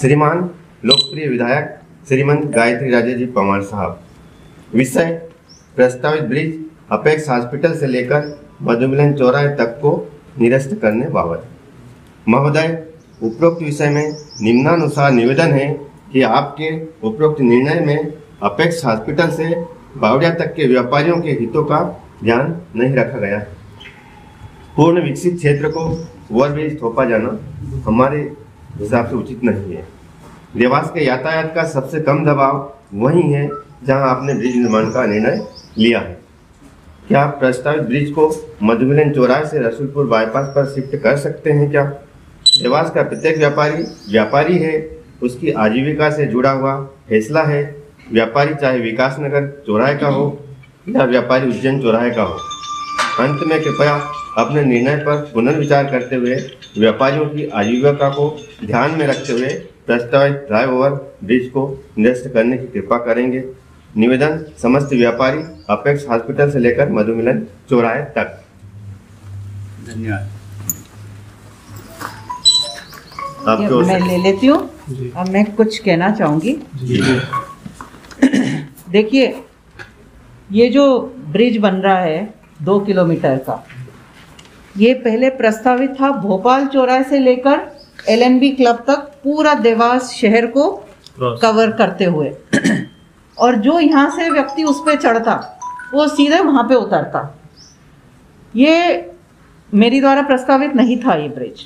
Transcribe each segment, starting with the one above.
श्रीमान लोकप्रिय विधायक श्रीमंत गायत्री राजे जी पंवार साहब। विषय प्रस्तावित ब्रिज अपेक्स हॉस्पिटल से लेकर मधुमिलन चौराहे तक को निरस्त करने बाबत। महोदय, उपरोक्त विषय में निम्नानुसार निवेदन है कि आपके उपरोक्त निर्णय में अपेक्स हॉस्पिटल से बावड़िया तक के व्यापारियों के हितों का ध्यान नहीं रखा गया। पूर्ण विकसित क्षेत्र को ओवरब्रिज थोपा जाना हमारे हिसाब से उचित नहीं है। देवास के यातायात का सबसे कम दबाव वही है जहां आपने ब्रिज निर्माण का निर्णय लिया है। क्या आप प्रस्तावित ब्रिज को मधुमिलन चौराहे से रसूलपुर बाईपास पर शिफ्ट कर सकते हैं क्या? देवास का प्रत्येक व्यापारी है, उसकी आजीविका से जुड़ा हुआ फैसला है। व्यापारी चाहे विकास नगर चौराहे का हो या व्यापारी उज्जैन चौराहे का हो। अंत में कृपया अपने निर्णय पर पुनर्विचार करते हुए व्यापारियों की आजीविका को ध्यान में रखते हुए प्रस्तावित फ्लाईओवर ब्रिज को निरस्त करने की कृपा करेंगे। निवेदन, समस्त व्यापारी अपेक्स हॉस्पिटल से लेकर मधुमिलन चौराहे तक। धन्यवाद। मैं ले लेती हूँ। अब मैं कुछ कहना चाहूँगी। देखिए, ये जो ब्रिज बन रहा है 2 किलोमीटर का, ये पहले प्रस्तावित था भोपाल चौराहे से लेकर LNB क्लब तक पूरा देवास शहर को कवर करते हुए, और जो यहाँ से व्यक्ति उस पर चढ़ता वो सीधे वहाँ पे उतरता। ये मेरी द्वारा प्रस्तावित नहीं था ये ब्रिज।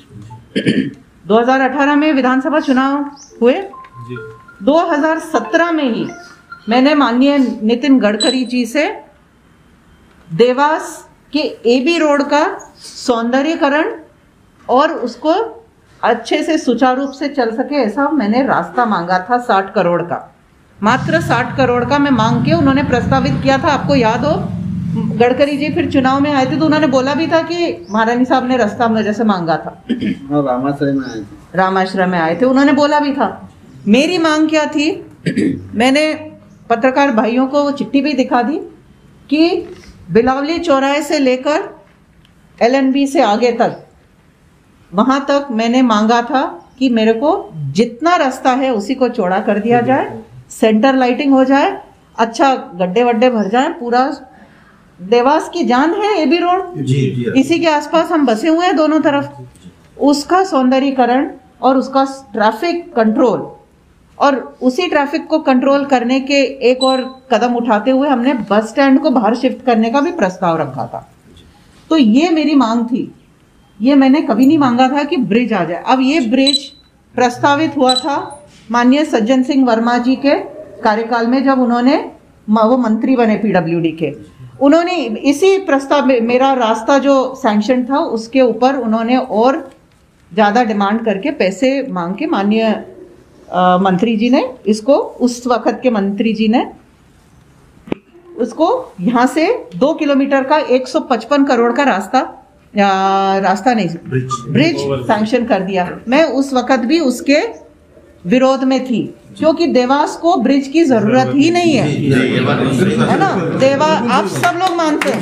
2018 में विधानसभा चुनाव हुए। 2017 में ही मैंने माननीय नितिन गडकरी जी से देवास के AB रोड का सौंदर्यीकरण और उसको अच्छे से सुचारू रूप से चल सके ऐसा मैंने रास्ता मांगा था। 60 करोड़ का, मात्र 60 करोड़ का मैं मांग के उन्होंने प्रस्तावित किया था। आपको याद हो, गडकरी जी फिर चुनाव में आए थे तो उन्होंने बोला भी था कि महारानी साहब ने रास्ता मुझे जैसे मांगा था। रामाश्रय में आए थे, उन्होंने बोला भी था। मेरी मांग क्या थी, मैंने पत्रकार भाइयों को वो चिट्ठी भी दिखा दी कि बिलावली चौराहे से लेकर LNB से आगे तक, वहां तक मैंने मांगा था कि मेरे को जितना रास्ता है उसी को चौड़ा कर दिया जाए, सेंटर लाइटिंग हो जाए, अच्छा गड्ढे वड्ढे भर जाए। पूरा देवास की जान है AB रोड, इसी के आसपास हम बसे हुए हैं दोनों तरफ। उसका सौंदर्यीकरण और उसका ट्रैफिक कंट्रोल, और उसी ट्रैफिक को कंट्रोल करने के एक और कदम उठाते हुए हमने बस स्टैंड को बाहर शिफ्ट करने का भी प्रस्ताव रखा था। तो ये मेरी मांग थी। ये मैंने कभी नहीं मांगा था कि ब्रिज आ जाए। अब ये ब्रिज प्रस्तावित हुआ था माननीय सज्जन सिंह वर्मा जी के कार्यकाल में, जब उन्होंने वो मंत्री बने PWD के। उन्होंने इसी प्रस्ताव में मेरा रास्ता जो सैंक्शन था उसके ऊपर उन्होंने और ज़्यादा डिमांड करके पैसे मांग के माननीय मंत्री जी ने इसको, उस वक्त के मंत्री जी ने उसको यहाँ से 2 किलोमीटर का 155 करोड़ का रास्ता नहीं, ब्रिज सैंक्शन कर दिया। मैं उस वक्त भी उसके विरोध में थी, क्योंकि देवास को ब्रिज की जरूरत ही नहीं है ना। आप सब लोग मानते हैं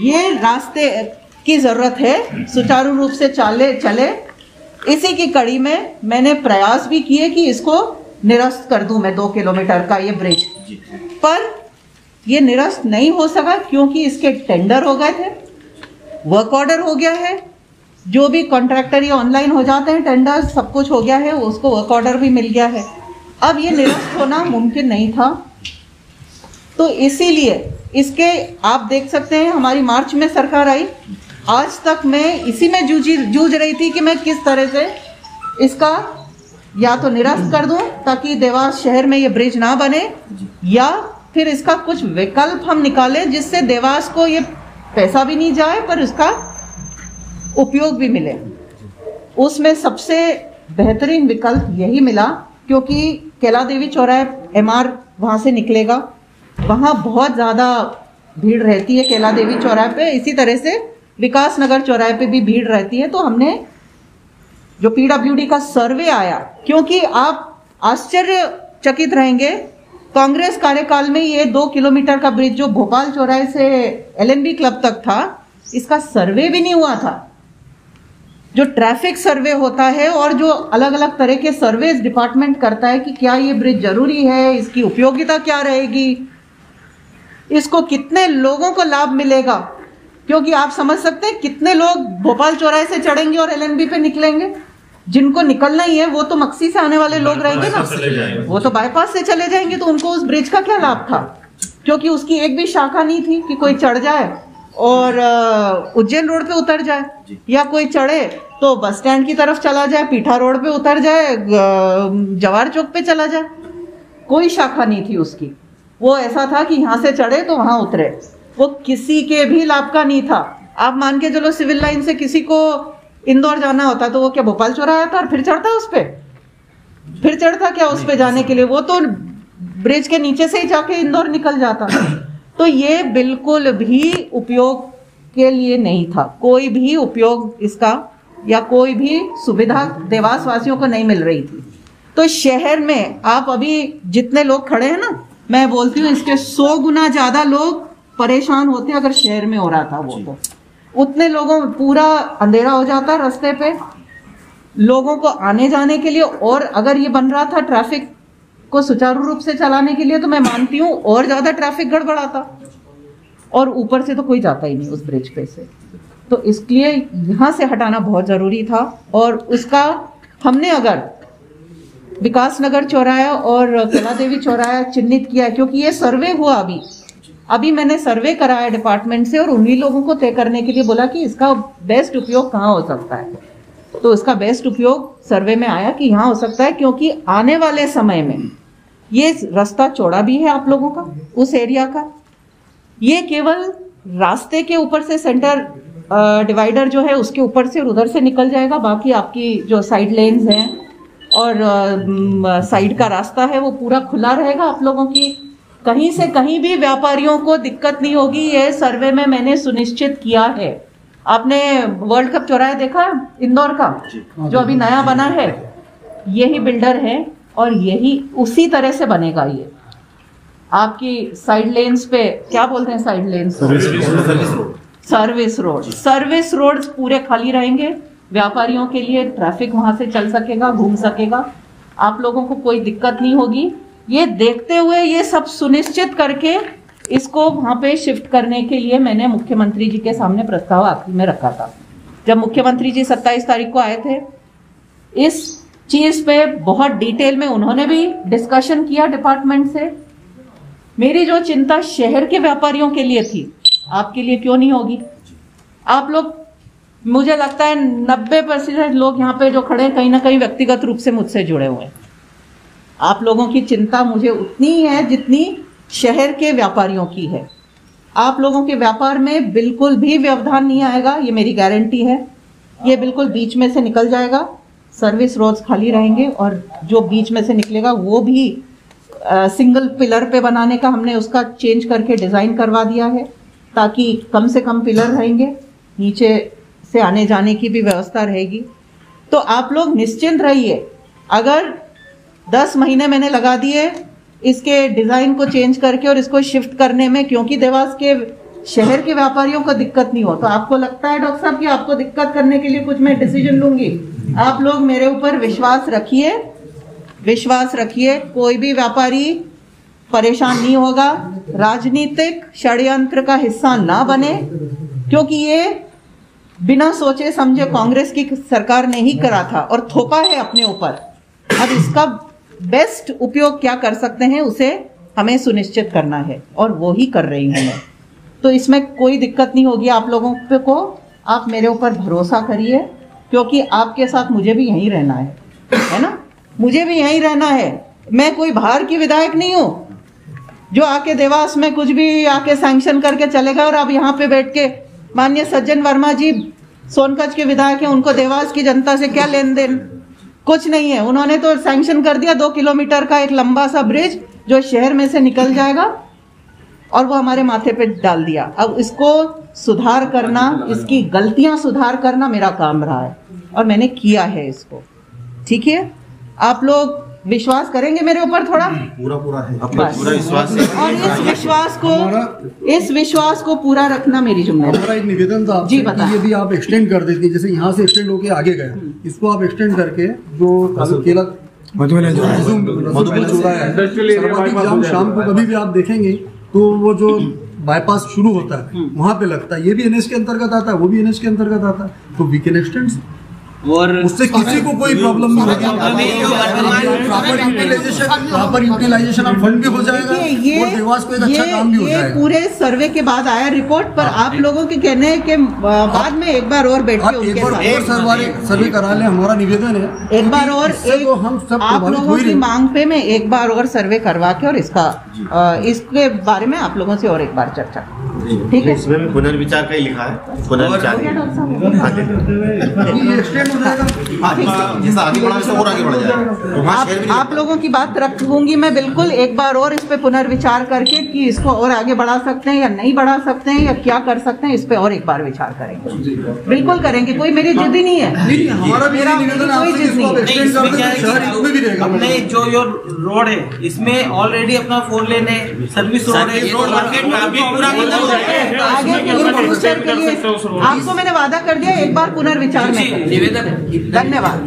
ये रास्ते की जरूरत है, सुचारू रूप से चले। इसी की कड़ी में मैंने प्रयास भी किए कि इसको निरस्त कर दूं मैं 2 किलोमीटर का ये ब्रिज, पर ये निरस्त नहीं हो सका क्योंकि इसके टेंडर हो गए थे, वर्क ऑर्डर हो गया है। जो भी कॉन्ट्रैक्टर ये ऑनलाइन हो जाते हैं, टेंडर सब कुछ हो गया है, उसको वर्क ऑर्डर भी मिल गया है। अब ये निरस्त होना मुमकिन नहीं था, तो इसीलिए इसके आप देख सकते हैं हमारी मार्च में सरकार आई। आज तक मैं इसी में जूझ रही थी कि मैं किस तरह से इसका या तो निरस्त कर दूं ताकि देवास शहर में ये ब्रिज ना बने, या फिर इसका कुछ विकल्प हम निकालें जिससे देवास को ये पैसा भी नहीं जाए पर इसका उपयोग भी मिले। उसमें सबसे बेहतरीन विकल्प यही मिला, क्योंकि कैला देवी चौराहे MR वहाँ से निकलेगा, वहाँ बहुत ज़्यादा भीड़ रहती है कैला देवी चौराहे पे। इसी तरह से विकास नगर चौराहे पे भी भीड़ रहती है। तो हमने जो PWD का सर्वे आया, क्योंकि आप आश्चर्यचकित रहेंगे, कांग्रेस कार्यकाल में ये 2 किलोमीटर का ब्रिज जो भोपाल चौराहे से LNB क्लब तक था, इसका सर्वे भी नहीं हुआ था। जो ट्रैफिक सर्वे होता है और जो अलग अलग तरह के सर्वेज डिपार्टमेंट करता है कि क्या ये ब्रिज जरूरी है, इसकी उपयोगिता क्या रहेगी, इसको कितने लोगों को लाभ मिलेगा, क्योंकि आप समझ सकते हैं कितने लोग भोपाल चौराहे से चढ़ेंगे और एलएनबी पे निकलेंगे। जिनको निकलना ही है वो तो मक्सी से आने वाले लोग रहेंगे ना, वो तो बाईपास से चले जाएंगे, तो उनको उस ब्रिज का क्या लाभ था, क्योंकि उसकी एक भी शाखा नहीं थी कि कोई चढ़ जाए और उज्जैन रोड पे उतर जाए, या कोई चढ़े तो बस स्टैंड की तरफ चला जाए, पीठा रोड पे उतर जाए, जवाहर चौक पे चला जाए। कोई शाखा नहीं थी उसकी। वो ऐसा था कि यहाँ से चढ़े तो वहां उतरे। वो किसी के भी लाभ का नहीं था। आप मान के चलो सिविल लाइन से किसी को इंदौर जाना होता तो वो क्या भोपाल चौराहा आता और फिर चढ़ता उस पे, फिर चढ़ता क्या उस पे जाने के लिए, वो तो ब्रिज के नीचे से ही जाके इंदौर निकल जाता। तो ये बिल्कुल भी उपयोग के लिए नहीं था, कोई भी उपयोग इसका या कोई भी सुविधा देवास वासियों को नहीं मिल रही थी। तो शहर में आप अभी जितने लोग खड़े हैं ना, मैं बोलती हूँ इसके 100 गुना ज्यादा लोग परेशान होते अगर शहर में हो रहा था वो। तो उतने लोगों में पूरा अंधेरा हो जाता रास्ते पे लोगों को आने जाने के लिए। और अगर ये बन रहा था ट्रैफिक को सुचारू रूप से चलाने के लिए तो मैं मानती हूँ और ज्यादा ट्रैफिक गड़बड़ाता, और ऊपर से तो कोई जाता ही नहीं उस ब्रिज पे से। तो इसलिए यहाँ से हटाना बहुत जरूरी था। और उसका हमने अगर विकास नगर चौराहा और कला देवी चौराहा चिन्हित किया, क्योंकि ये सर्वे हुआ अभी मैंने सर्वे कराया डिपार्टमेंट से और उन्हीं लोगों को तय करने के लिए बोला कि इसका बेस्ट उपयोग कहाँ हो सकता है। तो इसका बेस्ट उपयोग सर्वे में आया कि यहाँ हो सकता है, क्योंकि आने वाले समय में ये रास्ता चौड़ा भी है आप लोगों का, उस एरिया का। ये केवल रास्ते के ऊपर से सेंटर डिवाइडर जो है उसके ऊपर से और उधर से निकल जाएगा। बाकी आपकी जो साइड लेन्स हैं और साइड का रास्ता है वो पूरा खुला रहेगा आप लोगों की। कहीं से कहीं भी व्यापारियों को दिक्कत नहीं होगी, ये सर्वे में मैंने सुनिश्चित किया है। आपने वर्ल्ड कप चौराहा देखा इंदौर का जो अभी नया बना है, यही बिल्डर है और यही उसी तरह से बनेगा। ये आपकी साइड लेन्स पे क्या बोलते हैं, साइड लेन्स सर्विस रोड्स पूरे खाली रहेंगे व्यापारियों के लिए। ट्रैफिक वहां से चल सकेगा, घूम सकेगा, आप लोगों को कोई दिक्कत नहीं होगी। ये देखते हुए ये सब सुनिश्चित करके इसको वहां पे शिफ्ट करने के लिए मैंने मुख्यमंत्री जी के सामने प्रस्ताव आखिरी में रखा था। जब मुख्यमंत्री जी 27 तारीख को आए थे, इस चीज पे बहुत डिटेल में उन्होंने भी डिस्कशन किया डिपार्टमेंट से। मेरी जो चिंता शहर के व्यापारियों के लिए थी, आपके लिए क्यों नहीं होगी? आप लोग, मुझे लगता है 90% लोग यहाँ पे जो खड़े हैं कहीं ना कहीं व्यक्तिगत रूप से मुझसे जुड़े हुए हैं। आप लोगों की चिंता मुझे उतनी ही है जितनी शहर के व्यापारियों की है। आप लोगों के व्यापार में बिल्कुल भी व्यवधान नहीं आएगा, ये मेरी गारंटी है। ये बिल्कुल बीच में से निकल जाएगा, सर्विस रोड्स खाली रहेंगे और जो बीच में से निकलेगा वो भी सिंगल पिलर पे बनाने का हमने उसका चेंज करके डिज़ाइन करवा दिया है, ताकि कम से कम पिलर रहेंगे, नीचे से आने जाने की भी व्यवस्था रहेगी। तो आप लोग निश्चिंत रहिए। अगर 10 महीने मैंने लगा दिए इसके डिज़ाइन को चेंज करके और इसको शिफ्ट करने में, क्योंकि देवास के शहर के व्यापारियों को दिक्कत नहीं हो, तो आपको लगता है डॉक्टर साहब कि आपको दिक्कत करने के लिए कुछ मैं डिसीजन लूंगी? आप लोग मेरे ऊपर विश्वास रखिए, कोई भी व्यापारी परेशान नहीं होगा। राजनीतिक षड्यंत्र का हिस्सा ना बने, क्योंकि ये बिना सोचे समझे कांग्रेस की सरकार ने ही करा था और थोपा है अपने ऊपर। अब इसका बेस्ट उपयोग क्या कर सकते हैं उसे हमें सुनिश्चित करना है और वो ही कर रही हूं मैं। तो इसमें कोई दिक्कत नहीं होगी आप लोगों को। आप मेरे ऊपर भरोसा करिए, क्योंकि आपके साथ मुझे भी यहीं रहना है ना, मुझे भी यहीं रहना है। मैं कोई बाहर की विधायक नहीं हूँ जो आके देवास में कुछ भी आके सैंक्शन करके चलेगा। और अब यहाँ पे बैठ के माननीय सज्जन वर्मा जी सोनकच्छ के विधायक हैं, उनको देवास की जनता से क्या लेन देन? कुछ नहीं है। उन्होंने तो सैंक्शन कर दिया 2 किलोमीटर का एक लंबा सा ब्रिज जो शहर में से निकल जाएगा और वो हमारे माथे पे डाल दिया। अब इसको सुधार करना, इसकी गलतियां सुधार करना मेरा काम रहा है और मैंने किया है इसको। ठीक है, आप लोग विश्वास करेंगे मेरे ऊपर थोड़ा? पूरा है बस। पूरा विश्वास है। और इस विश्वास को पूरा रखना मेरी जिम्मेदारी। हमारा एक निवेदन था जी, आपसे बताएं। कि यदि आप एक्सटेंड कर देती, जैसे यहाँ से एक्सटेंड होके आगे गया, इसको आप एक्सटेंड करके जो केला मधुबन चौराहा है, सर्वाधिक जाम शाम को कभी भी आप देखेंगे तो वो जो बाईपास शुरू होता है वहाँ पे लगता है, ये भी एनएच के अंतर्गत आता है, वो भी एनएच के अंतर्गत आता है, तो वी कैन एक्सटेंड, और उससे किसी को कोई प्रॉब्लम नहीं होगी। प्रॉपर यूटिलाइजेशन ऑफ फंड भी हो जाएगा और देवास को एक अच्छा काम भी हो ये जाएगा। पूरे सर्वे के बाद आया रिपोर्ट, पर आप लोगों के कहने हैं कि बाद में एक बार और बैठ के आप एक उनके बार साथ और सर्वे करा लें, हमारा निवेदन है। एक बार और इससे तो हम सब आप प्रभावित लोगों हो ही की रहे हैं। मांग पे मैं एक बार और सर्वे करवा के और इसके बारे में आप लोगों से और एक बार चर्चा करूं। ठीक है? इसमें भी पुनर्विचार का ही लिखा है, पुनर्विचार ही। हाँ, दे दो। ये एक्सटेंड हो जाएगा। जैसा आगे बढ़ा वैसे और आगे बढ़ जाएगा। तो वहाँ शहर भी नहीं आप लोगों की बात रखूंगी मैं बिल्कुल, एक बार और इस पे पुनर्विचार करके कि इसको और आगे बढ़ा सकते हैं या नहीं बढ़ा सकते हैं या क्या कर सकते हैं, इस पे और एक बार विचार करेंगे। बिल्कुल करेंगे, कोई मेरी जिद ही नहीं है। नहीं, हमारा भी यही निवेदन है कोई आपसे कि जिद इसको आप नहीं है। एक्सटेंड कर दें तो शहर इसमें भी रहेगा। अपने जो रोड है इसमें ऑलरेडी अपना 4 लेन है, सर्विस रोड है, आगे के फ्यूचर के लिए आपको मैंने वादा कर दिया, एक बार पुनर्विचार में करेंगे। निवेदन। धन्यवाद।